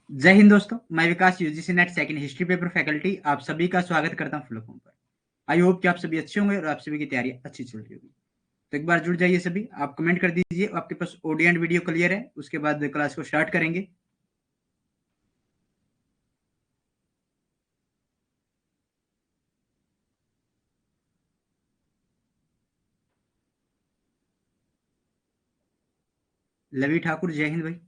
जय हिंद दोस्तों, मैं Vikas UGC net second history paper faculty आप सभी का स्वागत करता हूं फुल फॉर्म पर। आई होप कि आप सभी अच्छे होंगे और आप सभी की तैयारी अच्छी चल रही होगी। तो एक बार जुड़ जाइए सभी, आप कमेंट कर दीजिए आपके पास ऑडियो एंड वीडियो क्लियर है, उसके बाद क्लास को स्टार्ट करेंगे। लवी ठाकुर, जय हिंद भाई।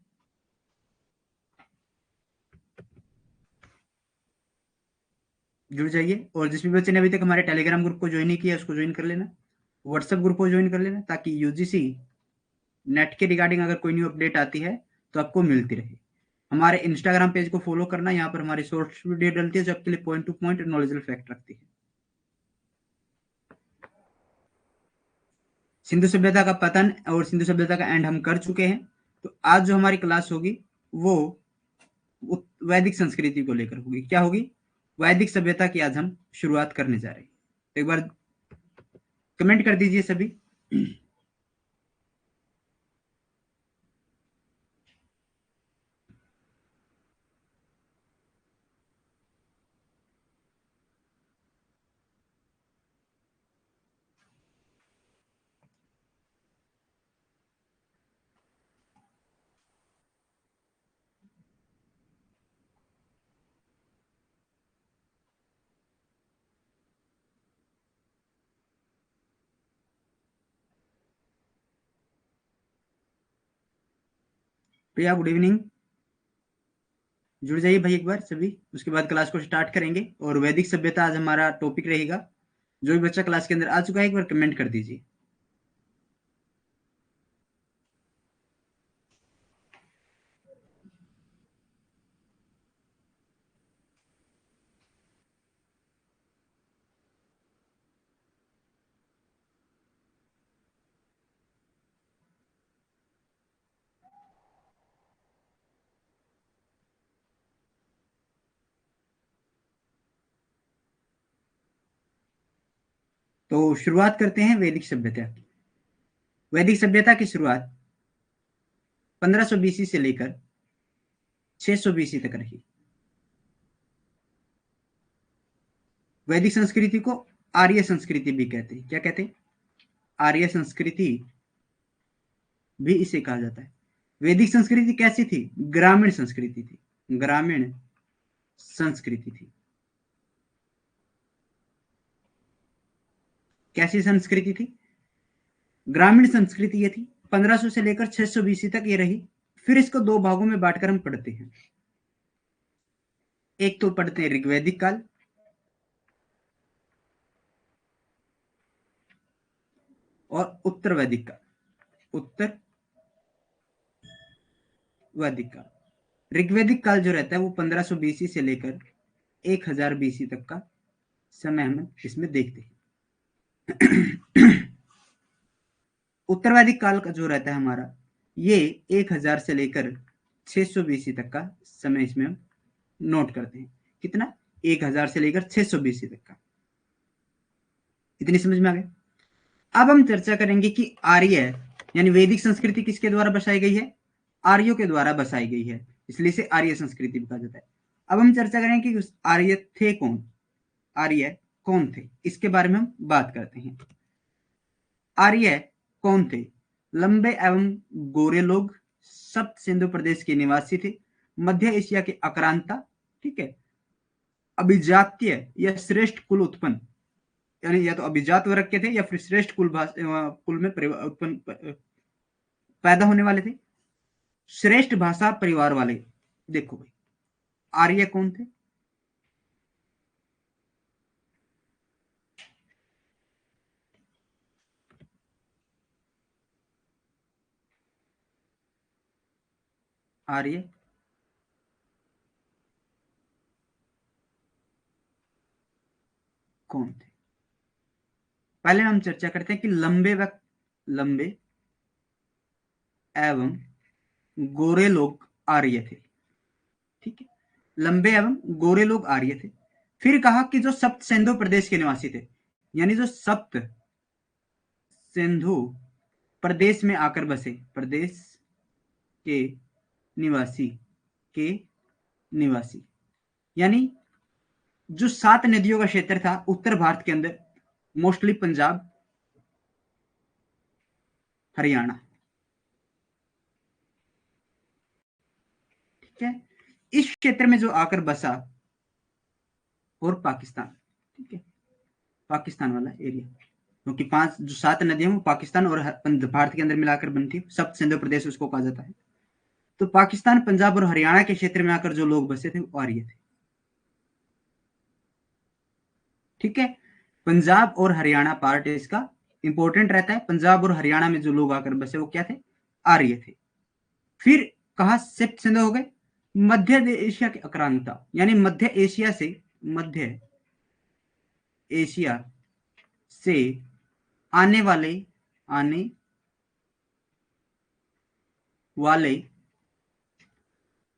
जुड़ जाइए, और जिस भी बच्चे ने अभी तक हमारे टेलीग्राम ग्रुप को ज्वाइन नहीं किया उसको ज्वाइन कर लेना, व्हाट्सएप ग्रुप को ज्वाइन कर लेना, ताकि यूजीसी नेट के रिगार्डिंग अगर कोई न्यू अपडेट आती है तो आपको मिलती रहे। हमारे इंस्टाग्राम पेज को फॉलो करना, यहाँ पर हमारी शॉर्ट्स वीडियो डलती है जो आपके लिए point two point knowledgeable fact रखती है। सिंधु सभ्यता का पतन और सिंधु सभ्यता का एंड हम कर चुके हैं। तो आज जो हमारी क्लास होगी वो वैदिक संस्कृति को लेकर होगी। क्या होगी? वैदिक सभ्यता की आज हम शुरुआत करने जा रहे हैं। तो एक बार कमेंट कर दीजिए सभी। प्रिया, गुड इवनिंग। जुड़ जाइए भाई एक बार सभी, उसके बाद क्लास को स्टार्ट करेंगे। और वैदिक सभ्यता आज हमारा टॉपिक रहेगा। जो भी बच्चा क्लास के अंदर आ चुका है एक बार कमेंट कर दीजिए। तो शुरुआत करते हैं वैदिक सभ्यता की। वैदिक सभ्यता की शुरुआत 1500 बीसी से लेकर 600 बीसी तक रही। वैदिक संस्कृति को आर्य संस्कृति भी कहते हैं। क्या कहते हैं? आर्य संस्कृति भी इसे कहा जाता है। वैदिक संस्कृति कैसी थी? ग्रामीण संस्कृति थी। ग्रामीण संस्कृति थी। कैसी संस्कृति थी? ग्रामीण संस्कृति ये थी। 1500 से लेकर 600 बीसी तक ये रही। फिर इसको दो भागों में बांटकर हम पढ़ते हैं। एक तो पढ़ते हैं ऋग्वैदिक काल, और उत्तर वैदिक काल। उत्तर वैदिक काल। ऋग्वैदिक काल जो रहता है वो 1500 बीसी से लेकर 1000 बीसी तक का समय हम इसमें देखते हैं। उत्तर वैदिक काल का जो रहता है हमारा, ये 1000 से लेकर 600 बीसी तक का समय इसमें हम नोट करते हैं। कितना? 1000 से लेकर 600 बीसी तक का। इतनी समझ में आ गई? अब हम चर्चा करेंगे कि आर्य यानी वैदिक संस्कृति किसके द्वारा बसाई गई है? आर्यों के द्वारा बसाई गई है, इसलिए इसे आर्य संस्कृति कहा जाता है। अब हम चर्चा करेंगे कि आर्य थे कौन, आर्य कौन थे, इसके बारे में हम बात करते हैं। आर्य कौन थे? लंबे एवं गोरे लोग, सप्त सिंधु प्रदेश के निवासी थे, मध्य एशिया के आक्रांता, ठीक है, अभिजातीय या श्रेष्ठ कुल उत्पन्न, यानी या तो अभिजात वर्ग के थे या फिर श्रेष्ठ कुल में उत्पन्न पैदा होने वाले थे, श्रेष्ठ भाषा परिवार वाले। देखो भाई, आर्य कौन थे? आर्य कौन थे? पहले हम चर्चा करते हैं कि लंबे एवं गोरे लोग आर्य थे। ठीक है, लंबे एवं गोरे लोग आर्य थे। फिर कहा कि जो सप्त सिंधु प्रदेश के निवासी थे, यानी जो सप्त सिंधु प्रदेश में आकर बसे, प्रदेश के निवासी, के निवासी, यानी जो 7 नदियों का क्षेत्र था उत्तर भारत के अंदर, मोस्टली पंजाब, हरियाणा, ठीक है, इस क्षेत्र में जो आकर बसा, और पाकिस्तान, ठीक है, पाकिस्तान वाला एरिया, क्योंकि 5 जो 7 नदियां वो पाकिस्तान और भारत के अंदर मिलाकर बनती है, सप्त सिंधु प्रदेश उसको कहा जाता है। तो पाकिस्तान, पंजाब और हरियाणा के क्षेत्र में आकर जो लोग बसे थे वो आर्य थे, ठीक है। पंजाब और हरियाणा पार्ट इसका इंपॉर्टेंट रहता है। पंजाब और हरियाणा में जो लोग आकर बसे वो क्या थे, आर्य थे। फिर कहा सप्त सिंधु हो गए, मध्य एशिया की आक्रांता, यानी मध्य एशिया से, मध्य एशिया से आने वाले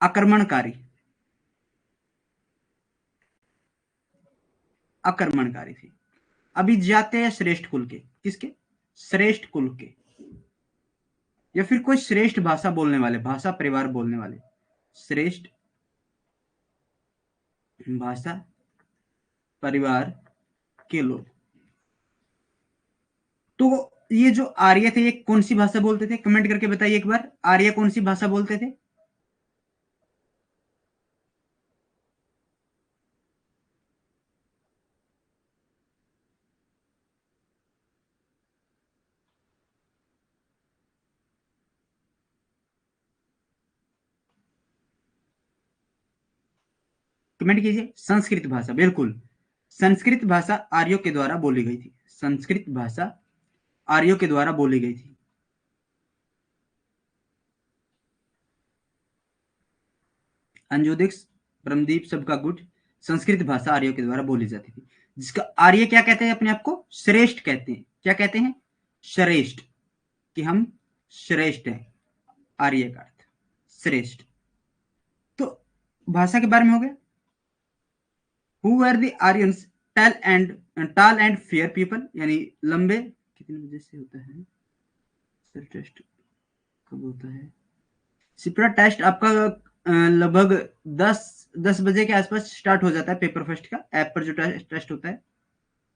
आक्रमणकारी थे। अभिजात्य या श्रेष्ठ कुल के, किसके, श्रेष्ठ कुल के, या फिर कोई श्रेष्ठ भाषा बोलने वाले, भाषा परिवार बोलने वाले, श्रेष्ठ भाषा परिवार के लोग। तो ये जो आर्य थे ये कौन सी भाषा बोलते थे, कमेंट करके बताइए एक बार, आर्य कौन सी भाषा बोलते थे। कमेंट कीजिए। संस्कृत भाषा, बिल्कुल, संस्कृत भाषा आर्यों के द्वारा बोली गई थी, संस्कृत भाषा आर्यों के द्वारा बोली गई थी। अंजुदिक्स, ब्रह्मदीप, सबका गुट, संस्कृत भाषा आर्यों के द्वारा बोली जाती थी, जिसका आर्य क्या कहते हैं, अपने आप को श्रेष्ठ कहते हैं। क्या कहते हैं, श्रेष्ठ, कि हम श्रेष्ठ हैं, आर्य का अर्थ श्रेष्ठ। तो भाषा के बारे में हो गया। हु वर द आर्यंस, टाल एंड फेयर पीपल, यानी लंबे, कितने बजे से होता है सर टेस्ट, कब होता है सिप्रा टेस्ट आपका, लगभग 10 बजे के आसपास स्टार्ट हो जाता है। पेपर फर्स्ट का ऐप पर जो टेस्ट होता है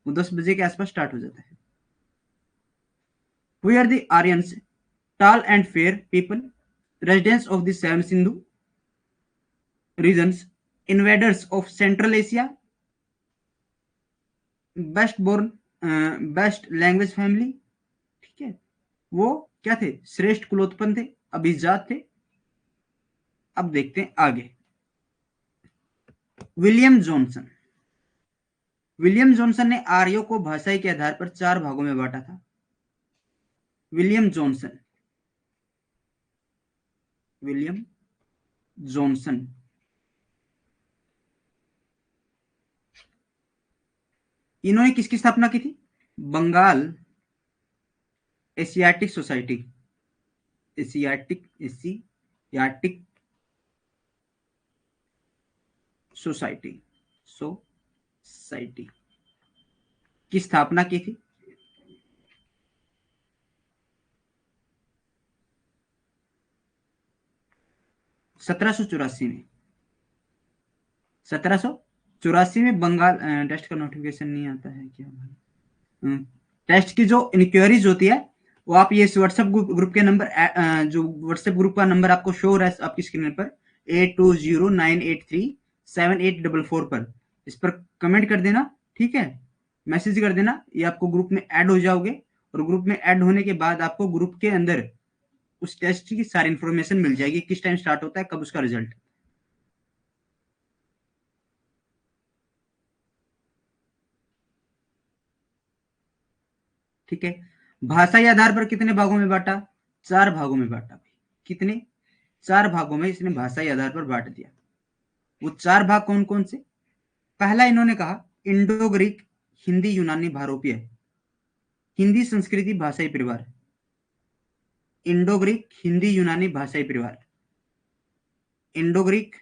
वो 10 बजे के आसपास स्टार्ट हो जाता है। We are the Aryans, tall and fair people, residents of the Seven Sindhu regions, invaders of Central Asia, best language family, ठीक है। वो क्या थे, श्रेष्ठ कुलोत्पन्न थे, अभिजात थे। अब देखते हैं आगे। विलियम जॉनसन, विलियम जॉनसन ने आर्यों को भाषाई के आधार पर 4 भागों में बांटा था। विलियम जॉनसन, विलियम जॉनसन, इन्होंने किसकी स्थापना की थी, Bengal Asiatic Society, Asiatic Society की स्थापना की थी। 1784 में, 1784 में बंगाल, टेस्ट का नोटिफिकेशन नहीं आता है क्या, टेस्ट की जो इंक्वायरीज होती है वो आप ये व्हाट्सएप ग्रुप के नंबर, जो व्हाट्सएप ग्रुप का नंबर आपको शो हो रहा है आपकी स्क्रीन पर, 8209837844 पर, इस पर कमेंट कर देना, ठीक है, मैसेज कर देना, ये आपको ग्रुप में ऐड हो जाओगे, और ग्रुप में ऐड होने के बाद आपको ग्रुप के अंदर उस टेस्ट की सारी इंफॉर्मेशन मिल जाएगी, किस टाइम स्टार्ट होता है, कब उसका रिजल्ट। ठीक है। भाषाई आधार पर कितने भागों में बांटा, 4 भागों में बांटा भाई, कितने, 4 भागों में इसने भाषाई आधार पर बांट दिया। वो 4 भाग कौन कौन से, पहला इन्होंने कहा इंडो ग्रीक, हिंदी यूनानी भारोपीय, हिंदी संस्कृति भाषाई परिवार, इंडो ग्रीक हिंदी यूनानी भाषाई परिवार, इंडो ग्रीक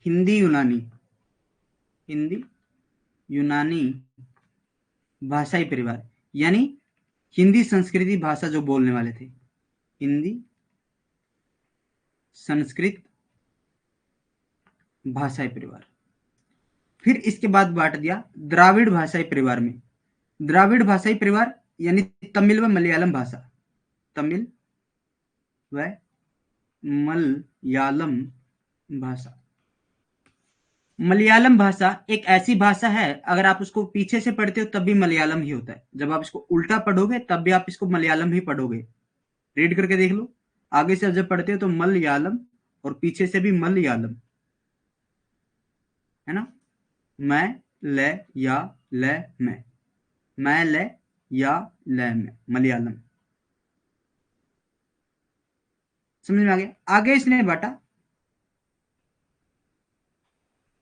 हिंदी यूनानी, हिंदी यूनानी भाषाई परिवार, यानी हिंदी संस्कृति भाषा जो बोलने वाले थे, हिंदी संस्कृत भाषाई परिवार। फिर इसके बाद बांट दिया द्राविड़ भाषाई परिवार में। द्राविड़ भाषाई परिवार यानी तमिल व मलयालम भाषा, तमिल व मलयालम भाषा। मलयालम भाषा एक ऐसी भाषा है, अगर आप उसको पीछे से पढ़ते हो तब भी मलयालम ही होता है, जब आप इसको उल्टा पढ़ोगे तब भी आप इसको मलयालम ही पढ़ोगे। रीड करके देख लो, आगे से जब पढ़ते हो तो मलयालम और पीछे से भी मलयालम, है ना। मैं ले या ले मैं ले या ले में, मलयालम। समझ में आ गया। आगे इसने बांटा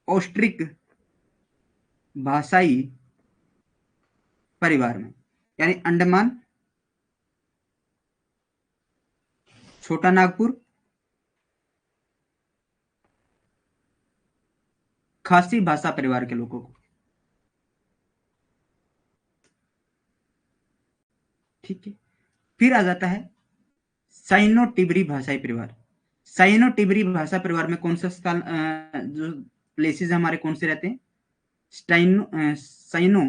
ऑस्ट्रिक भाषाई परिवार में, यानी अंडमान, छोटा नागपुर, खासी भाषा परिवार के लोगों को। ठीक है। फिर आ जाता है साइनो टिबरी भाषाई परिवार। साइनो टिबरी भाषा परिवार में कौन सा स्थान, जो प्लेसेस हमारे कौन से रहते हैं, साइनो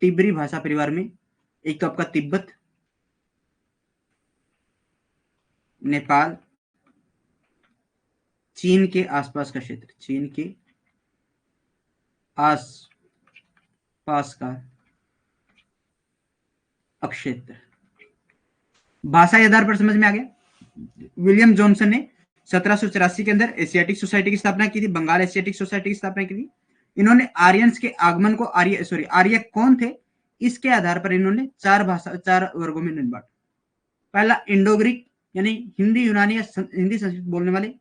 टिबरी भाषा परिवार में एक तो आपका तिब्बत, नेपाल, चीन के आसपास का क्षेत्र, चीन के आसपास का क्षेत्र। भाषा के आधार पर समझ में आ गया। विलियम जॉनसन ने 1784 के अंदर एशियाटिक सोसाइटी की स्थापना की थी, बंगाल एशियाटिक सोसाइटी की स्थापना की थी। इन्होंने आर्यंस के आगमन को आर्य कौन थे इसके आधार पर इन्होंने चार वर्गों में बांटा। पहला इंडो ग्रीक, यानी हिंदी यूनानी या हिंदी संस्कृत बोलने वाले।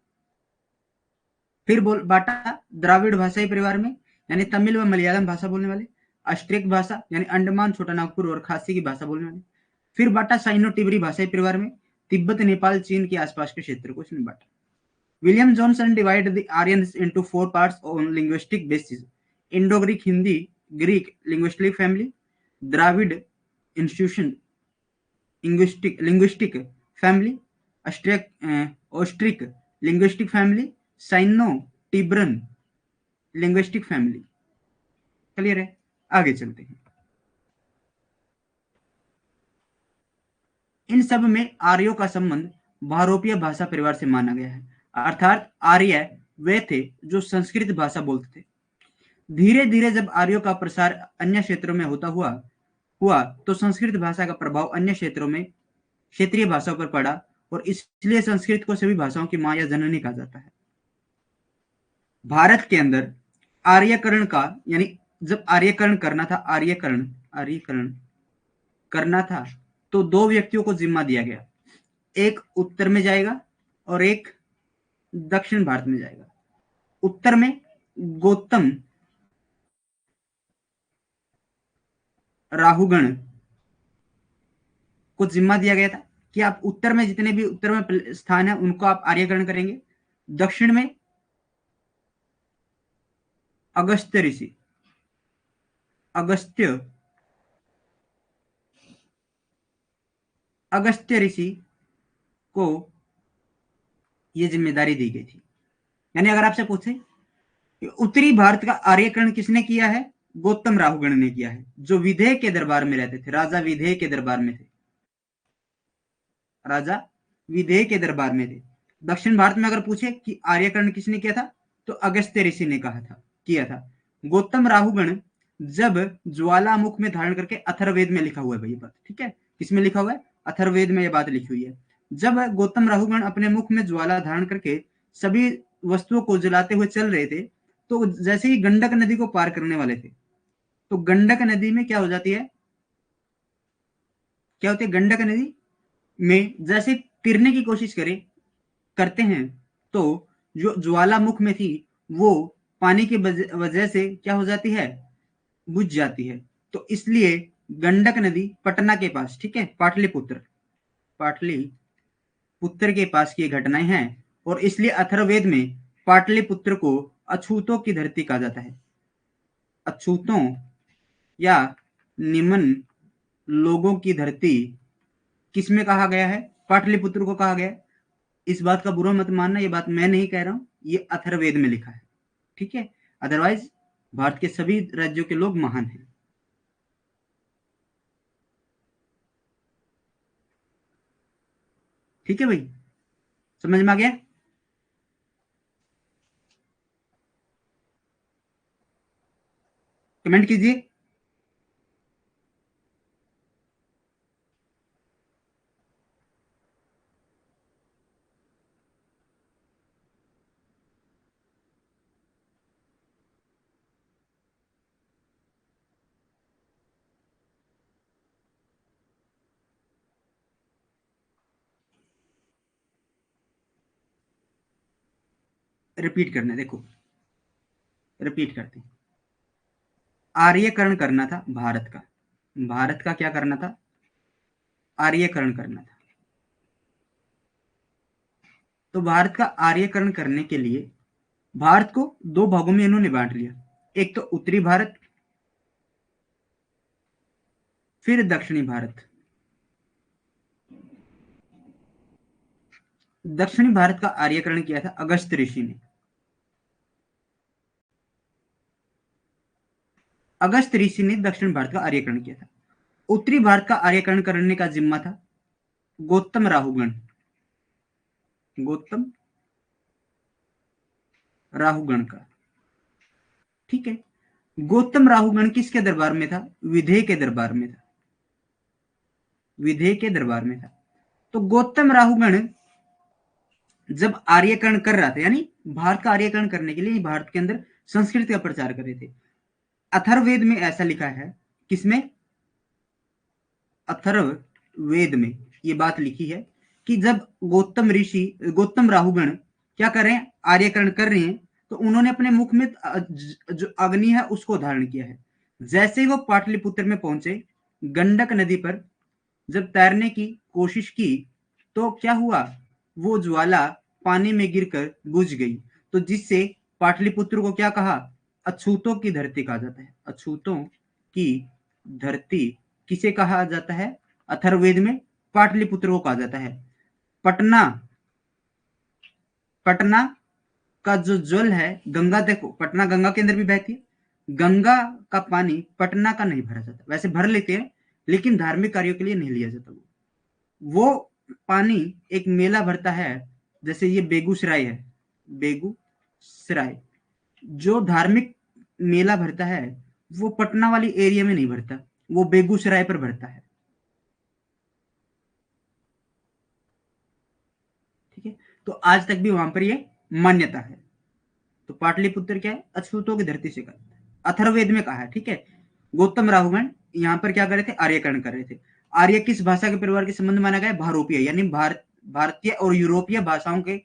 फिर बांटा द्राविड़ भाषाई परिवार में, यानी तमिल व मलयालम भाषा बोलने वाले। ऑस्ट्रिक भाषा, यानी अंडमान, छोटा नागपुर और खासी की भाषा बोलने वाले। फिर बांटा साइनो टिबरी भाषाई परिवार में, तिब्बत, नेपाल, चीन के आसपास के क्षेत्र को इसने बांटा। William Johnson divided the Aryans into 4 parts on linguistic basis: Indo Greek, Hindi Greek linguistic family, Dravid institution linguistic family, Austric linguistic family, Sino Tibetan linguistic family. Clear है। आगे चलते हैं। इन सब में आर्यों का संबंध भारोपीय भाषा परिवार से माना गया है, अर्थात आर्य वे थे जो संस्कृत भाषा बोलते थे। धीरे धीरे जब आर्यों का प्रसार अन्य क्षेत्रों में हुआ तो संस्कृत भाषा का प्रभाव अन्य क्षेत्रों में क्षेत्रीय भाषाओं पर पड़ा, और इसलिए संस्कृत को सभी भाषाओं की मां या जननी कहा जाता है। भारत के अंदर आर्यकरण का, यानी जब आर्यकरण करना था तो 2 व्यक्तियों को जिम्मा दिया गया, एक उत्तर में जाएगा और एक दक्षिण भारत में जाएगा। उत्तर में गौतम राहुगण को जिम्मा दिया गया था कि आप उत्तर में जितने भी उत्तर में स्थान है उनको आप आर्यकरण करेंगे। दक्षिण में अगस्त्य ऋषि को यह जिम्मेदारी दी गई थी। यानी अगर आपसे पूछे कि उत्तरी भारत का आर्यकरण किसने किया है, गौतम राहुगण ने किया है, जो विदेह के दरबार में रहते थे, राजा विदेह के दरबार में थे, राजा विदेह के दरबार में थे। दक्षिण भारत में अगर पूछे कि आर्यकरण किसने किया था तो अगस्त्य ऋषि ने किया था। गौतम राहुगण जब ज्वालामुख में धारण करके, अथर्ववेद में लिखा हुआ है भाई ये बात, ठीक है, किसमें लिखा हुआ है, अथर्ववेद में ये बात लिखी हुई है। जब गौतम राहुगण अपने मुख में ज्वाला धारण करके सभी वस्तुओं को जलाते हुए चल रहे थे, तो जैसे ही गंडक नदी को पार करने वाले थे तो गंडक नदी में क्या हो जाती है, क्या होती है, गंडक नदी में जैसे तिरने की कोशिश करते हैं तो जो ज्वालामुख में थी वो पानी की वजह से क्या हो जाती है, बुझ जाती है। तो इसलिए गंडक नदी पटना के पास, ठीक है, पाटलिपुत्र के पास की घटनाएं हैं, और इसलिए अथर्ववेद में पाटलिपुत्र को अछूतों की धरती कहा जाता है। अछूतों या निम्न लोगों की धरती किसमें कहा गया है? पाटलिपुत्र को कहा गया है। इस बात का बुरा मत मानना, ये बात मैं नहीं कह रहा हूं, ये अथर्ववेद में लिखा है, ठीक है। अदरवाइज भारत के सभी राज्यों के लोग महान हैं। ठीक है भाई, समझ में आ गया? कमेंट कीजिए। रिपीट करना, देखो रिपीट करते हैं। आर्यकरण करना था भारत का। भारत का क्या करना था? आर्यकरण करना था। तो भारत का आर्यकरण करने के लिए भारत को दो भागों में इन्होंने बांट लिया। एक तो उत्तरी भारत, फिर दक्षिणी भारत। दक्षिणी भारत का आर्यकरण किया था अगस्त ऋषि ने। अगस्त ऋषि ने दक्षिण भारत का आर्यकरण किया था। उत्तरी भारत का आर्यकरण करने का जिम्मा था गौतम राहुगण। गौतम राहुगण का, ठीक है। गौतम राहुगण किसके दरबार में था? विधेय के दरबार में था। विधेय के दरबार में था। तो गौतम राहुगण जब आर्यकरण कर रहा था, यानी भारत का आर्यकरण करने के लिए भारत के अंदर संस्कृत का प्रचार कर रहे थे। अथर्ववेद में ऐसा लिखा है, किसमें? अथर्ववेद में ये बात लिखी है कि जब गौतम राहुगण क्या कर रहे हैं? आर्यकरण कर रहे हैं, तो उन्होंने अपने मुख में जो अग्नि है उसको धारण किया है। जैसे ही वो पाटलिपुत्र में पहुंचे, गंडक नदी पर जब तैरने की कोशिश की, तो क्या हुआ? वो ज्वाला पानी में गिरकर बुझ गई। तो जिससे पाटलिपुत्र को क्या कहा? अछूतों की धरती कहा जाता है। अछूतों की धरती किसे कहा जाता है? अथर्ववेद में पाटलिपुत्र को कहा जाता है। पटना, पटना का जो जल है, गंगा, देखो पटना गंगा के अंदर भी बहती है। गंगा का पानी पटना का नहीं भरा जाता, वैसे भर लेते हैं लेकिन धार्मिक कार्यों के लिए नहीं लिया जाता। वो पानी एक मेला भरता है, जैसे ये बेगूसराय है, बेगूसराय जो धार्मिक मेला भरता है, वो पटना वाली एरिया में नहीं भरता, वो बेगूसराय पर भरता है, ठीक है। तो आज तक भी वहां पर ये मान्यता है। तो पाटलिपुत्र क्या है? अछूतों की धरती से कहा, अथर्ववेद में कहा है, ठीक है। गौतम राहुगण यहाँ पर क्या कर रहे थे? आर्यकरण कर रहे थे। आर्य किस भाषा के परिवार के संबंध माना गया? भारोपीय, यानी भारतीय और यूरोपीय भाषाओं के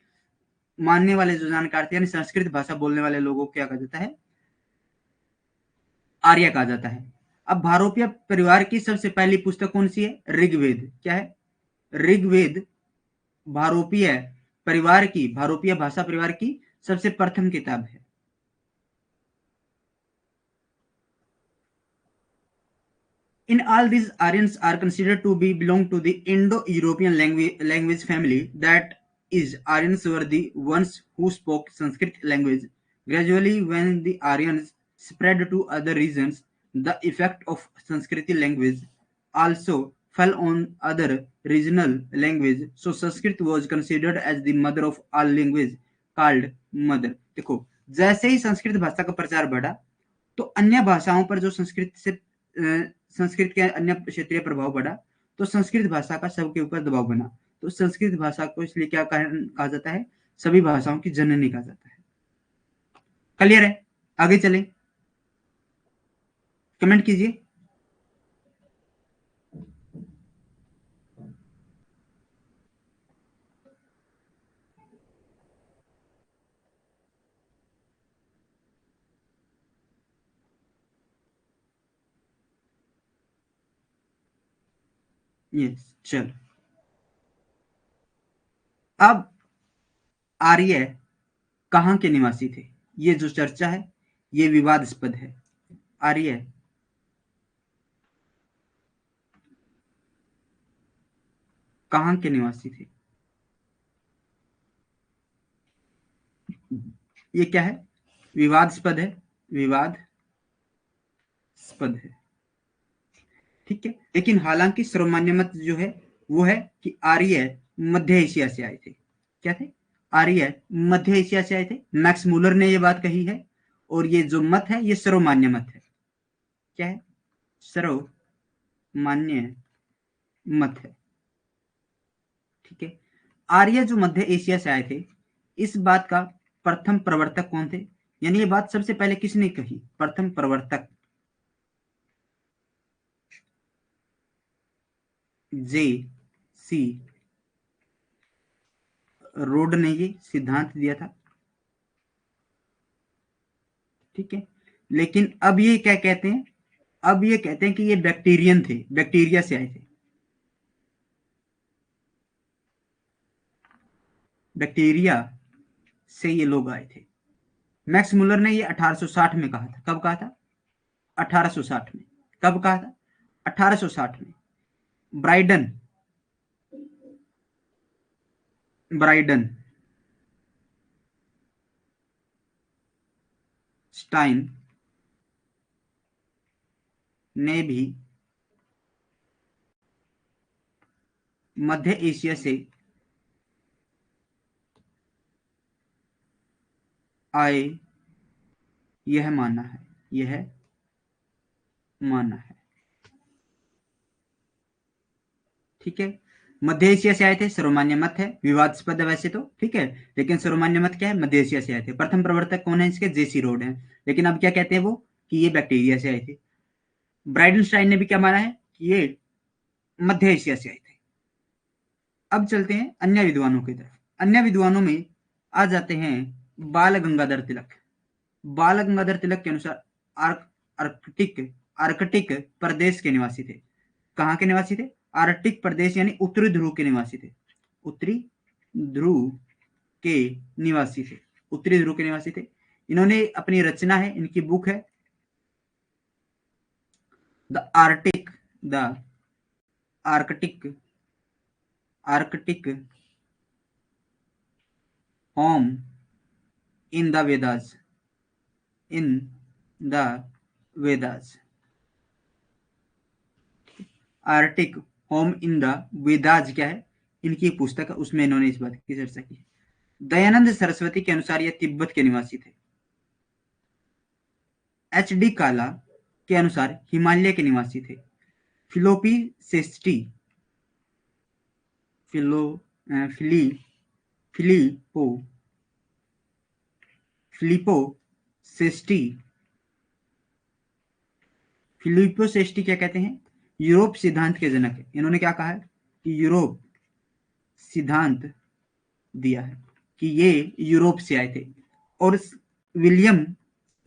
मानने वाले जो जानकार थे, यानी संस्कृत भाषा बोलने वाले लोगों को क्या कहा जाता है? आर्य कहा जाता है। अब भारोपीय परिवार की सबसे पहली पुस्तक कौन सी है? ऋग्वेद। क्या है? ऋग्वेद भारोपीय परिवार की, भारोपीय भाषा परिवार की सबसे प्रथम किताब है। In all, these Aryans are considered to be belong to the Indo-European language family. That is, Aryans were the ones who spoke Sanskrit language. Gradually, when the Aryans spread to other regions, the effect of Sanskrit language also fell on other regional language. So Sanskrit was considered as the mother of all language, called mother. देखो, जैसे ही संस्कृत भाषा का प्रचार बढ़ा, तो अन्य भाषाओं पर जो संस्कृत के अन्य क्षेत्रीय प्रभाव पड़ा, तो संस्कृत भाषा का सबके ऊपर दबाव बना। तो संस्कृत भाषा को इसलिए क्या कहा जाता है? सभी भाषाओं की जननी कहा जाता है। क्लियर है? आगे चले, कमेंट कीजिए। यस, चलो। अब आर्य कहाँ के निवासी थे? ये जो चर्चा है ये विवादास्पद है। आर्य कहाँ के निवासी थे? ये क्या है? विवादास्पद है, विवादास्पद है, ठीक है। लेकिन हालांकि सर्वमान्य मत जो है वो है कि आर्य मध्य एशिया से आए थे। क्या थे? आर्य मध्य एशिया से आए थे। मैक्स मूलर ने ये बात कही है, और ये जो मत है ये सर्वमान्य मत है। क्या है? सर्वमान्य मत है, ठीक है। आर्य जो मध्य एशिया से आए थे, इस बात का प्रथम प्रवर्तक कौन थे? यानी ये बात सबसे पहले किसने कही? प्रथम प्रवर्तक जे सी रोड ने ये सिद्धांत दिया था, ठीक है। लेकिन अब ये क्या कहते हैं? अब ये कहते हैं कि ये बैक्टीरियन थे, बैक्टीरिया से आए थे। बैक्टीरिया से ये लोग आए थे। मैक्स मुलर ने ये 1860 में कहा था। कब कहा था? 1860 में। कब कहा था? 1860 में। ब्राइडन ब्राइडन स्टाइन ने भी मध्य एशिया से आए यह माना है, यह माना है, ठीक है। मध्य एशिया से आए थे, सर्वमान्य मत है, विवादास्पद है वैसे तो, ठीक है। लेकिन सर्वमान्य मत क्या है? मध्य एशिया से आए थे। प्रथम प्रवर्तक कौन है इसके? जेसी रोड है। लेकिन अब क्या कहते हैं वो? कि ये बैक्टीरिया से आए थे। ब्राइडनस्टाइन ने भी क्या माना है? कि ये मध्य एशिया से आए थे। अब चलते हैं अन्य विद्वानों की तरफ। अन्य विद्वानों में आ जाते हैं बाल गंगाधर तिलक। बाल गंगाधर तिलक के अनुसार आर्कटिक आर्कटिक प्रदेश के निवासी थे। कहाँ के निवासी थे? आर्कटिक प्रदेश यानी उत्तरी ध्रुव के निवासी थे। उत्तरी ध्रुव के निवासी थे। उत्तरी ध्रुव के निवासी थे। इन्होंने अपनी रचना है, इनकी बुक है the Arctic Arctic home in the Vedas, in the Vedas. Arctic home in the Vedas क्या है? इनकी पुस्तक है, उसमें इन्होंने इस बात की चर्चा की है। दयानंद सरस्वती के अनुसार ये तिब्बत के निवासी थे। एच डी काला के अनुसार हिमालय के निवासी थे। फिलोपी सेस्टी फिलो फिली फिलिपो फिलिपो सेस्टी फिलिपो सेस्टी क्या कहते हैं? यूरोप सिद्धांत के जनक है। इन्होंने क्या कहा है? कि यूरोप सिद्धांत दिया है, कि ये यूरोप से आए थे। और विलियम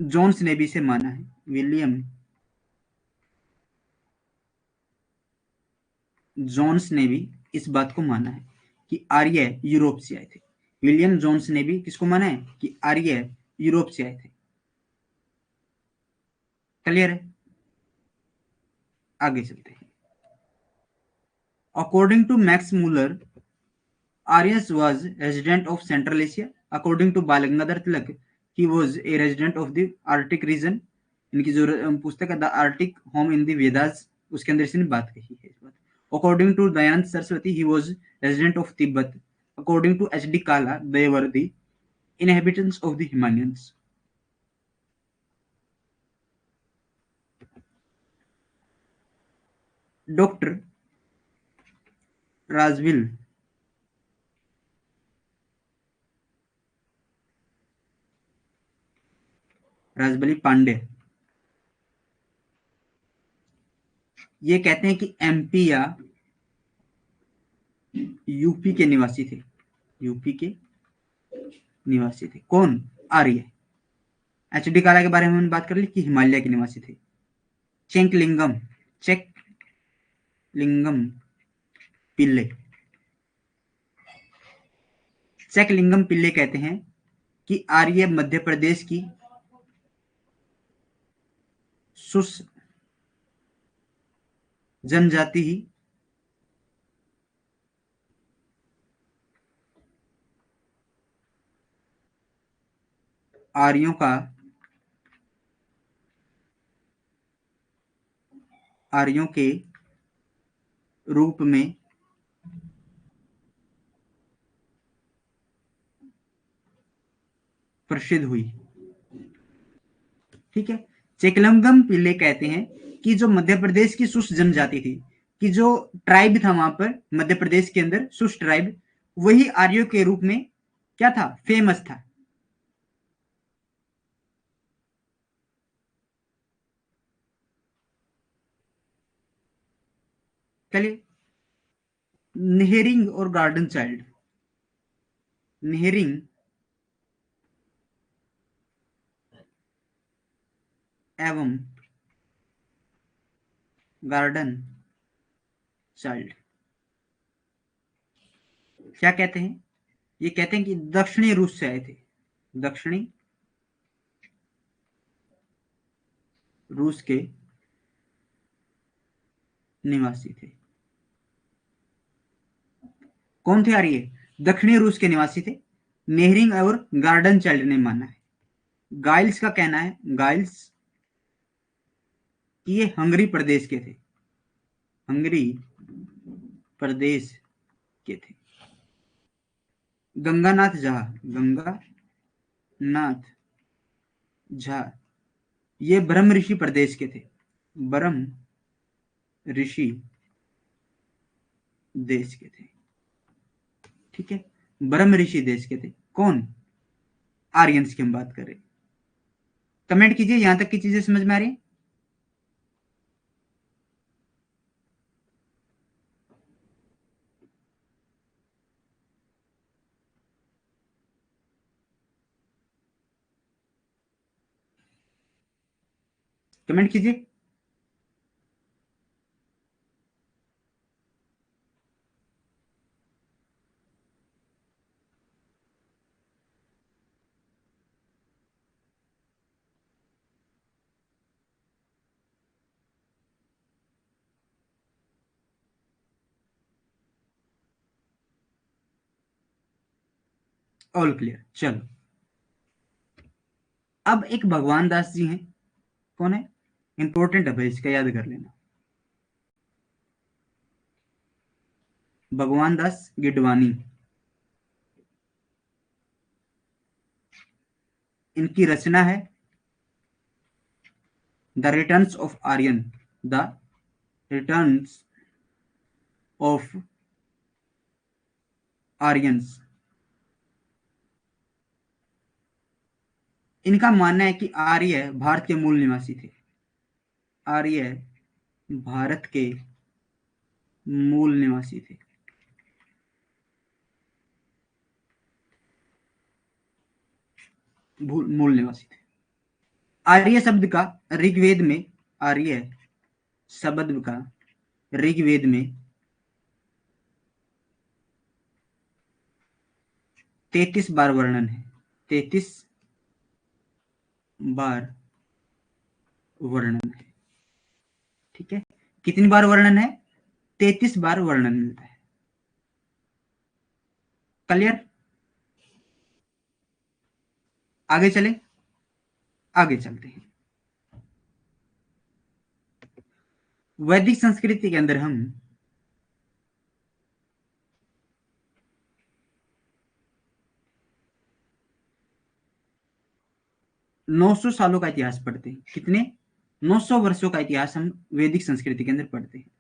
जोन्स ने भी इसे माना है। विलियम जोन्स ने भी इस बात को माना है कि आर्य यूरोप से आए थे। विलियम जोन्स ने भी किसको माना है? कि आर्य यूरोप से आए थे। क्लियर है? आगे चलते हैं। According to Max Muller, Aryas was resident of Central Asia. According to Bal Gangadhar Tilak, he was a resident of the Arctic region. इनकी जो पुस्तक है the Arctic home in the Vedas, उसके अंदर इसने बात कही है इस बात। According to Dayanand Saraswati, he was resident of Tibet. According to H D Kala, they were द inhabitants of the Himalayas. Doctor राजविल राजबली पांडे ये कहते हैं कि एमपी या यूपी के निवासी थे। यूपी के निवासी थे कौन? आर्य। एच डी काला के बारे में हमने बात कर ली कि हिमालय के निवासी थे। चेकलिंगम पिल्ले चेकलिंगम पिल्ले कहते हैं कि आर्य मध्य प्रदेश की शुष्क जनजाति ही आर्यों का आर्यों के रूप में प्रसिद्ध हुई। ठीक है। चेकलमगम पिल्ले कहते हैं कि जो मध्य प्रदेश की शुष्क जनजाति थी, कि जो ट्राइब था वहां पर मध्य प्रदेश के अंदर शुष्क ट्राइब, वही आर्यों के रूप में क्या था, फेमस था। चलिए, नेहरिंग और गार्डन चाइल्ड। नेहरिंग एवं गार्डन चाइल्ड क्या कहते हैं? ये कहते हैं कि दक्षिणी रूस से आए थे, दक्षिणी रूस के निवासी थे। कौन थे आर्य? दक्षिणी रूस के निवासी थे। नेहरिंग और गार्डन चाइल्ड ने माना है। गाइल्स का कहना है, गाइल्स, कि ये हंगरी प्रदेश के थे, हंगरी प्रदेश के थे। गंगानाथ झा, गंगानाथ झा, ये ब्रह्म ऋषि प्रदेश के थे, ब्रह्म ऋषि देश के थे। ठीक है, ब्रह्म ऋषि देश के थे। कौन? आर्यंस की हम बात कर रहे हैं। कमेंट कीजिए, यहां तक की चीजें समझ में आ रही है? कमेंट कीजिए। All clear. चलो, अब एक भगवान दास जी हैं। कौन है? इंपॉर्टेंट है भाई, इसका याद कर लेना। भगवान दास गिडवानी। इनकी रचना है the returns of Aryan, the returns of Aryans. इनका मानना है कि आर्य भारत के मूल निवासी थे, आर्य भारत के मूल निवासी थे। मूल निवासी थे। आर्य शब्द का ऋग्वेद में, आर्य शब्द का ऋग्वेद में 33 बार वर्णन है, 33 बार वर्णन है। ठीक है, कितनी बार वर्णन है? 33 बार वर्णन मिलता है। क्लियर? आगे चले, आगे चलते हैं। वैदिक संस्कृति के अंदर हम 900 सालों का इतिहास पढ़ते हैं। कितने? 900 वर्षों का इतिहास हम वैदिक संस्कृति के अंदर पढ़ते हैं।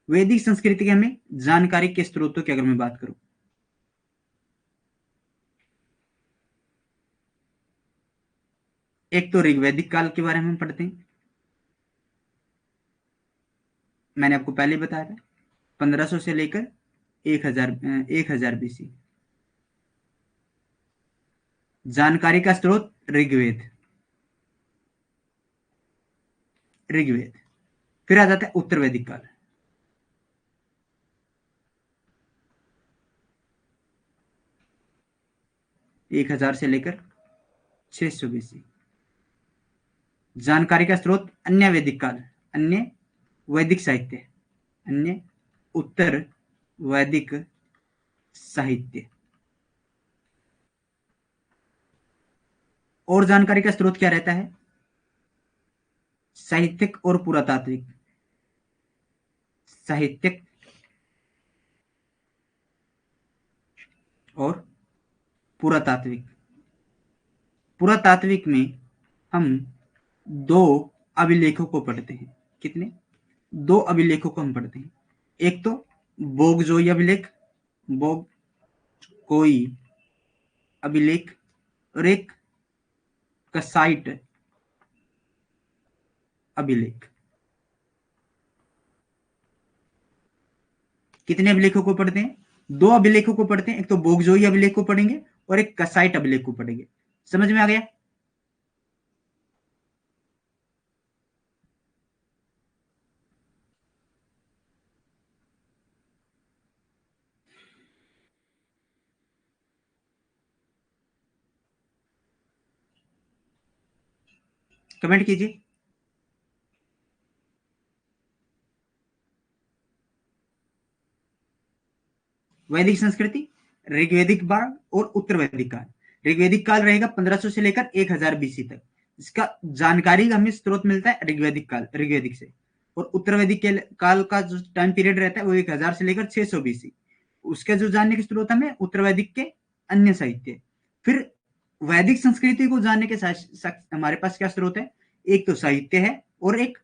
वैदिक संस्कृति के हमें जानकारी के स्रोतों की अगर मैं बात करूं, एक तो ऋग्वैदिक काल के बारे में हम पढ़ते हैं, मैंने आपको पहले बताया था, 1500 से लेकर 1000 बीसी। जानकारी का स्रोत ऋग्वेद, ऋग्वेद। फिर आ जाता है उत्तर वैदिक काल, 1000 से लेकर 600 बीसी। जानकारी का स्रोत अन्य वैदिक काल, अन्य वैदिक साहित्य, अन्य उत्तर वैदिक साहित्य। और जानकारी का स्रोत क्या रहता है? साहित्यिक और पुरातात्विक, साहित्यिक और पुरातात्विक। पुरातात्विक में हम दो अभिलेखों को पढ़ते हैं। कितने? दो अभिलेखों को हम पढ़ते हैं। एक तो बोगजोई अभिलेख, बोग कोई अभिलेख, और एक कसाइट अभिलेख। कितने अभिलेखों को पढ़ते हैं? दो अभिलेखों को पढ़ते हैं। एक तो बोगजोई अभिलेख को पढ़ेंगे और एक कसाइट अभिलेख को पढ़ेंगे। समझ में आ गया? कमेंट कीजिए। वैदिक संस्कृति, ऋग्वैदिक काल और उत्तर वैदिक काल। ऋग्वैदिक काल रहेगा 1500 से लेकर 1000 बीसी तक। इसका जानकारी हमें स्रोत मिलता है ऋग्वैदिक काल, ऋग्वैदिक से। और उत्तर वैदिक काल का जो टाइम पीरियड रहता है वो 1000 से लेकर 600 बीसी। उसके जो जानने के स्रोत हमें उत्तर वैदिक के अन्य साहित्य। फिर वैदिक संस्कृति को जानने के हमारे पास क्या स्रोत है? एक तो साहित्य है और एक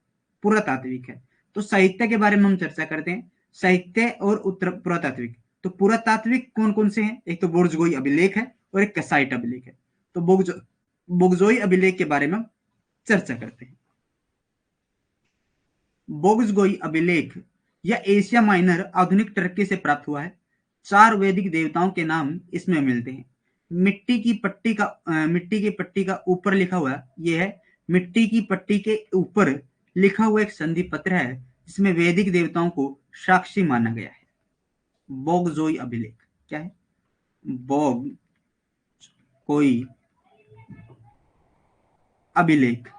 पुरातात्विक है। तो साहित्य के बारे में हम चर्चा करते हैं। साहित्य और उत्तर पुरातात्विक। तो पुरातात्विक कौन कौन से हैं? एक तो बोगजोई अभिलेख है और एक कसाइट अभिलेख है। तो बोगजोई अभिलेख के बारे में हम चर्चा करते हैं। बोगजोई अभिलेख यह एशिया माइनर आधुनिक टर्की से प्राप्त हुआ है। 4 वैदिक देवताओं के नाम इसमें मिलते हैं। मिट्टी की पट्टी का ऊपर लिखा हुआ यह है। मिट्टी की पट्टी के ऊपर लिखा हुआ एक संधि पत्र है जिसमें वैदिक देवताओं को साक्षी माना गया है। बोगजोई अभिलेख क्या है? बोग कोई अभिलेख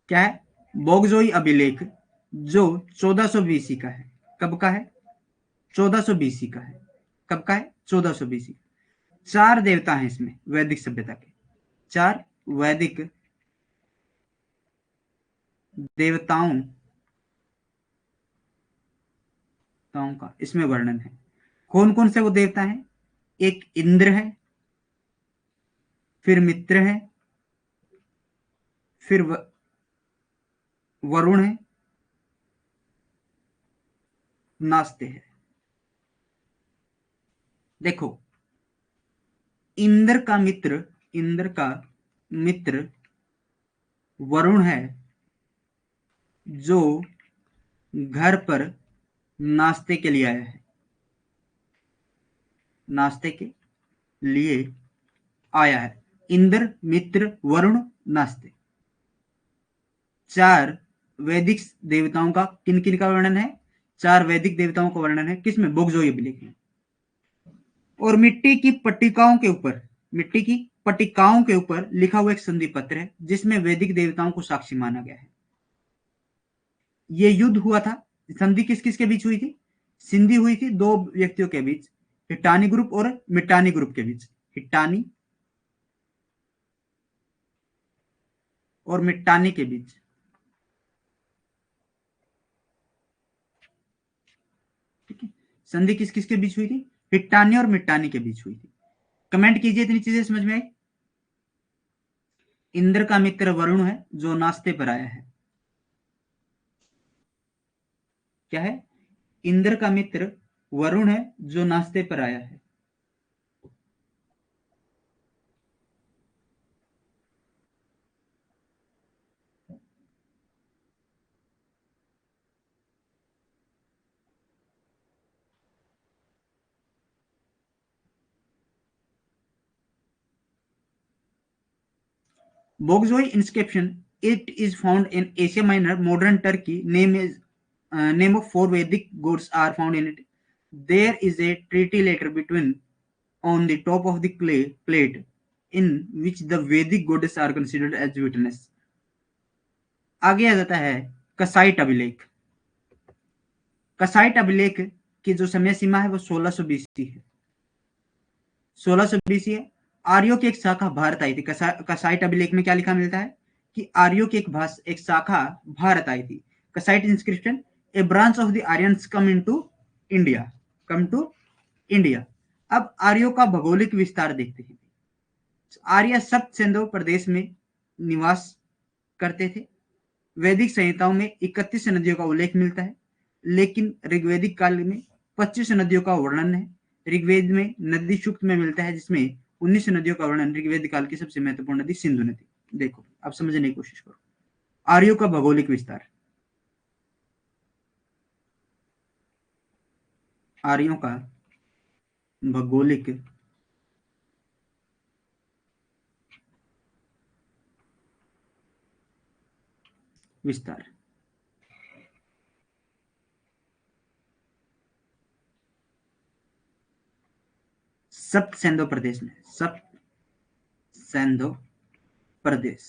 क्या है? बोगजोई अभिलेख जो 1400 बीसी का है। कब का है? 1400 बीसी का है। कब का है? 1400 बीसी। 4 देवता हैं इसमें वैदिक सभ्यता के। 4 वैदिक देवताओं का इसमें वर्णन है। कौन कौन से वो देवता हैं? एक इंद्र है, फिर मित्र है, फिर वरुण है, नास्ते है। देखो, इंद्र का मित्र वरुण है जो घर पर नाश्ते के लिए आया है। नाश्ते के लिए आया है। इंद्र, मित्र, वरुण, नास्ते। 4 वैदिक देवताओं का किन किन का वर्णन है? 4 वैदिक देवताओं का वर्णन है किसमें? बोगजोई अभिलेख में। और मिट्टी की पट्टिकाओं के ऊपर लिखा हुआ एक संधि पत्र है जिसमें वैदिक देवताओं को साक्षी माना गया है। ये युद्ध हुआ था। संधि किस किस के बीच हुई थी? संधि हुई थी 2 व्यक्तियों के बीच, हिट्टानी ग्रुप और मिट्टानी ग्रुप के बीच। हिट्टानी और मिट्टानी के बीच। ठीक है। संधि किस किस के बीच हुई थी? हिट्टानी और मिट्टानी के बीच हुई थी। कमेंट कीजिए इतनी चीजें समझ में आई। इंद्र का मित्र वरुण है जो नाश्ते पर आया है। क्या है? इंद्र का मित्र वरुण है जो नाश्ते पर आया है। Bogzoi inscription, it is found in Asia Minor, modern Turkey. Name of 4 Vedic gods are found in it. There is a treaty letter between on the top of the clay plate in which the Vedic goddess are considered as witness. आगे आ जाता है कसाइट अभिलेख। कसाइट अभिलेख की जो समय सीमा है वो 1600 बीसी है। 1600 बीसी है। आर्यों की एक शाखा भारत आई थी। कसाइट अभिलेख में क्या लिखा मिलता है कि आर्यों की एक शाखा भारत आई थी। Kassite inscription, a branch of the Aryans come to India. अब आर्यों का भौगोलिक विस्तार देखते हैं। आर्य सप्त सिंधु प्रदेश में निवास करते थे। वैदिक संहिताओं में 31 नदियों का उल्लेख मिलता है, लेकिन ऋग्वैदिक काल में 25 नदियों का वर्णन है। ऋग्वेद में नदी सूक्त में मिलता है, जिसमें 19 नदियों का वर्णन। ऋग्वेद काल की सबसे महत्वपूर्ण नदी सिंधु नदी। देखो, अब समझने की कोशिश करो। आर्यों का भौगोलिक विस्तार, आर्यों का भौगोलिक विस्तार। सप्त सिंधु प्रदेश में, सप्त सिंधु प्रदेश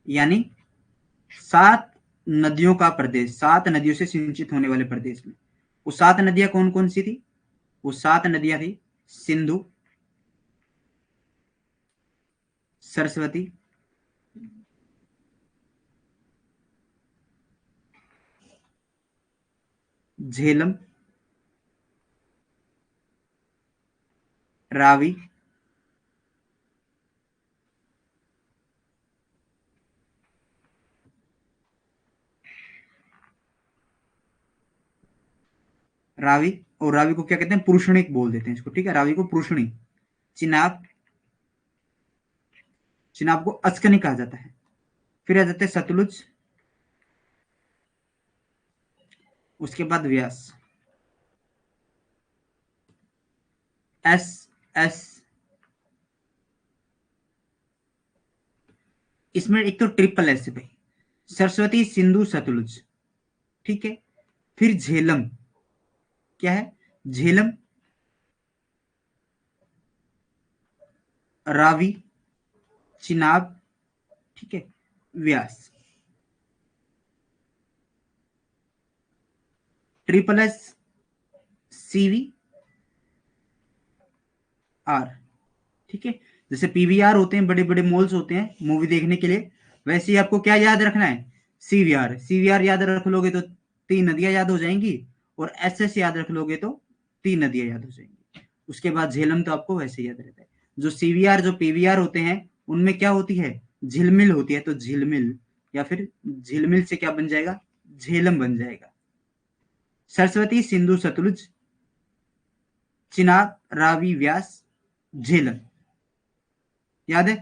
यानी 7 नदियों का प्रदेश, 7 नदियों से सिंचित होने वाले प्रदेश में। वो 7 नदियां कौन कौन सी थी? वो 7 नदियां थी सिंधु, सरस्वती, झेलम, रावी, रावी। और रावी को क्या कहते हैं? पुरुषणिक बोल देते हैं इसको, ठीक है। रावी को पुरुषणी। चिनाब, चिनाब को अस्कनी कहा जाता है। फिर आ जाते हैं सतलुज, उसके बाद व्यास, एस एस। इसमें एक तो ट्रिपल एस है भाई, सरस्वती, सिंधु, सतलुज, ठीक है। फिर झेलम, क्या है? झेलम, रावी, चिनाब, ठीक है, व्यास। ट्रिपल एस, सीवी, आर, ठीक है। जैसे पीवीआर होते हैं, बड़े बड़े मॉल्स होते हैं मूवी देखने के लिए, वैसे ही आपको क्या याद रखना है? सीवीआर। सीवीआर याद रख लोगे तो 3 नदियां याद हो जाएंगी, और एसएस याद रख लोगे तो 3 नदियां याद हो जाएंगी। उसके बाद झेलम तो आपको वैसे याद रहता है। जो सीवीआर, जो पीवीआर होते हैं, उनमें क्या होती है? झिलमिल होती है। तो झिलमिल, या फिर झिलमिल से क्या बन जाएगा? झेलम बन जाएगा। सरस्वती, सिंधु, सतलुज, चिनाब, रावी, व्यास, झेलम। याद है?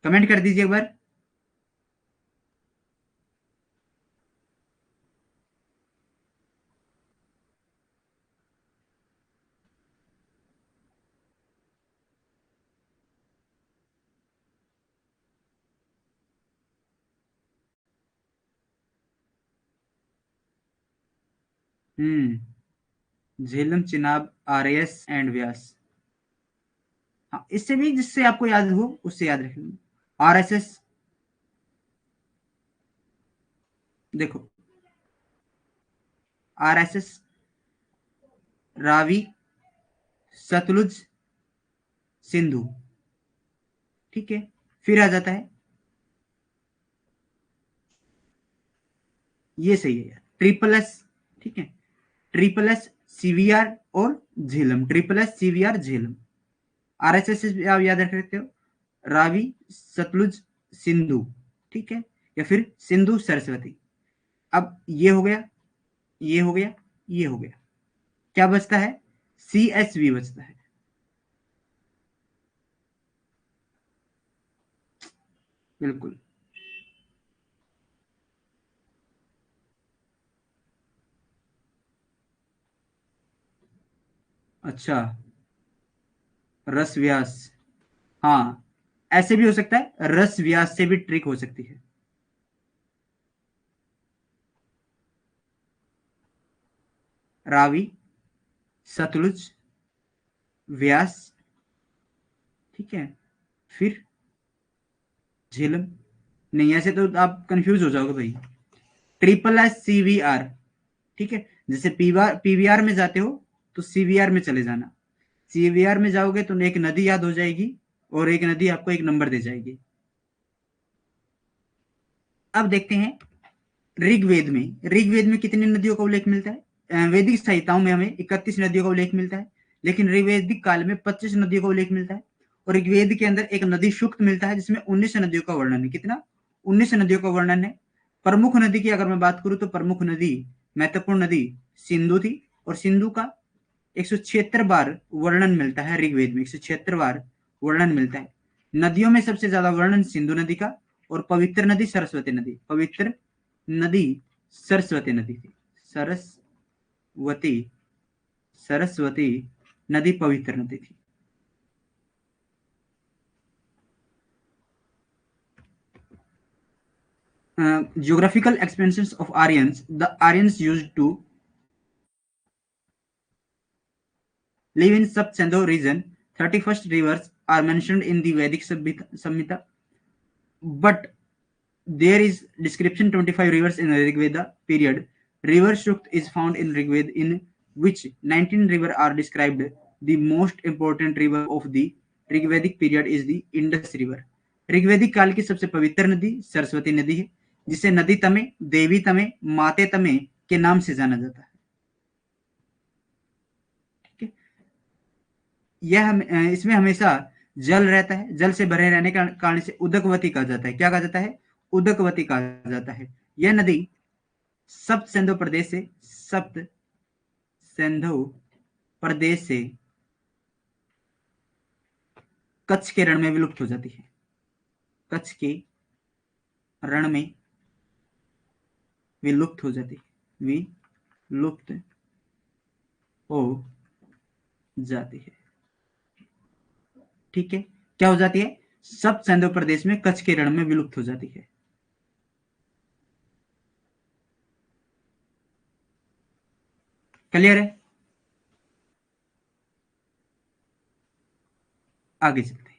कमेंट कर दीजिए एक बार। झेलम, चिनाब, आरएस एंड व्यास। हाँ, इससे भी जिससे आपको याद हो उससे याद रखेंगे। आरएसएस, देखो, आरएसएस, रावी, सतलुज, सिंधु, ठीक है। फिर आ जाता है, ये सही है यार, ट्रिपल एस, ठीक है। ट्रिपल एस, सीवीआर और Jhelum. Triple S, CVR, Jhelum. RSS आप याद रख सकते हो, रावी, सतलुज, सिंधु, ठीक है। या फिर सिंधु, सरस्वती। अब ये हो गया, ये हो गया, ये हो गया। क्या बचता है? सीएसवी बचता है। बिल्कुल। अच्छा, रस व्यास, हाँ, ऐसे भी हो सकता है, रस व्यास से भी ट्रिक हो सकती है। रावी, सतलुज, व्यास, ठीक है, फिर झेलम। नहीं, ऐसे तो आप कंफ्यूज हो जाओगे भाई। ट्रिपल एस सीवीआर, ठीक है, जैसे पीवीआर में जाते हो तो सीवीआर में चले जाना। सीवीआर में जाओगे तो एक नदी याद हो जाएगी और एक नदी आपको एक नंबर दे जाएगी। अब देखते हैं ऋग्वेद में कितनी नदियों का उल्लेख मिलता है। वैदिक संहिताओं में हमें 31 नदियों का उल्लेख मिलता है, लेकिन ऋग्वेदिक काल में 25 नदियों का उल्लेख मिलता है। और ऋग्वेद के अंदर एक नदी सूक्त मिलता है जिसमें 19 नदियों का वर्णन है। कितना? 19 नदियों का वर्णन है। प्रमुख नदी की अगर मैं बात करूं तो प्रमुख नदी, महत्वपूर्ण नदी सिंधु थी, और सिंधु का 176 बार वर्णन मिलता है ऋग्वेद में, 176 बार वर्णन मिलता है। नदियों में सबसे ज्यादा वर्णन सिंधु नदी का, और पवित्र नदी सरस्वती नदी, पवित्र नदी सरस्वती नदी थी। सरस्वती, सरस्वती नदी पवित्र नदी थी। Geographical expansions of Aryans, the Aryans used to live in sub-Sindhu region. 31st rivers are mentioned in the Vedic Samhita, but there is description 25 rivers in the Rigveda period. River Sukta is found in Rigveda, in which 19 rivers are described. The most important river of the Rigvedic period is the Indus river. Rigvedic काल की सबसे पवित्र नदी सरस्वती नदी है, जिसे नदी तमे, देवी तमे, माते तमे के नाम से जाना जाता है। ठीक है, यह इसमें हमेशा जल रहता है। जल से भरे रहने के कारण से उदकवती कहा जाता है। क्या कहा जाता है? उदकवती कहा जाता है। यह नदी सप्त सिंधु प्रदेश से, सप्त सिंधु प्रदेश से कच्छ के रण में विलुप्त हो जाती है। कच्छ के रण में विलुप्त हो जाती है, विलुप्त हो जाती है। ठीक है, क्या हो जाती है? सब सिंधु प्रदेश में कच्छ के रण में विलुप्त हो जाती है। क्लियर है? आगे चलते हैं।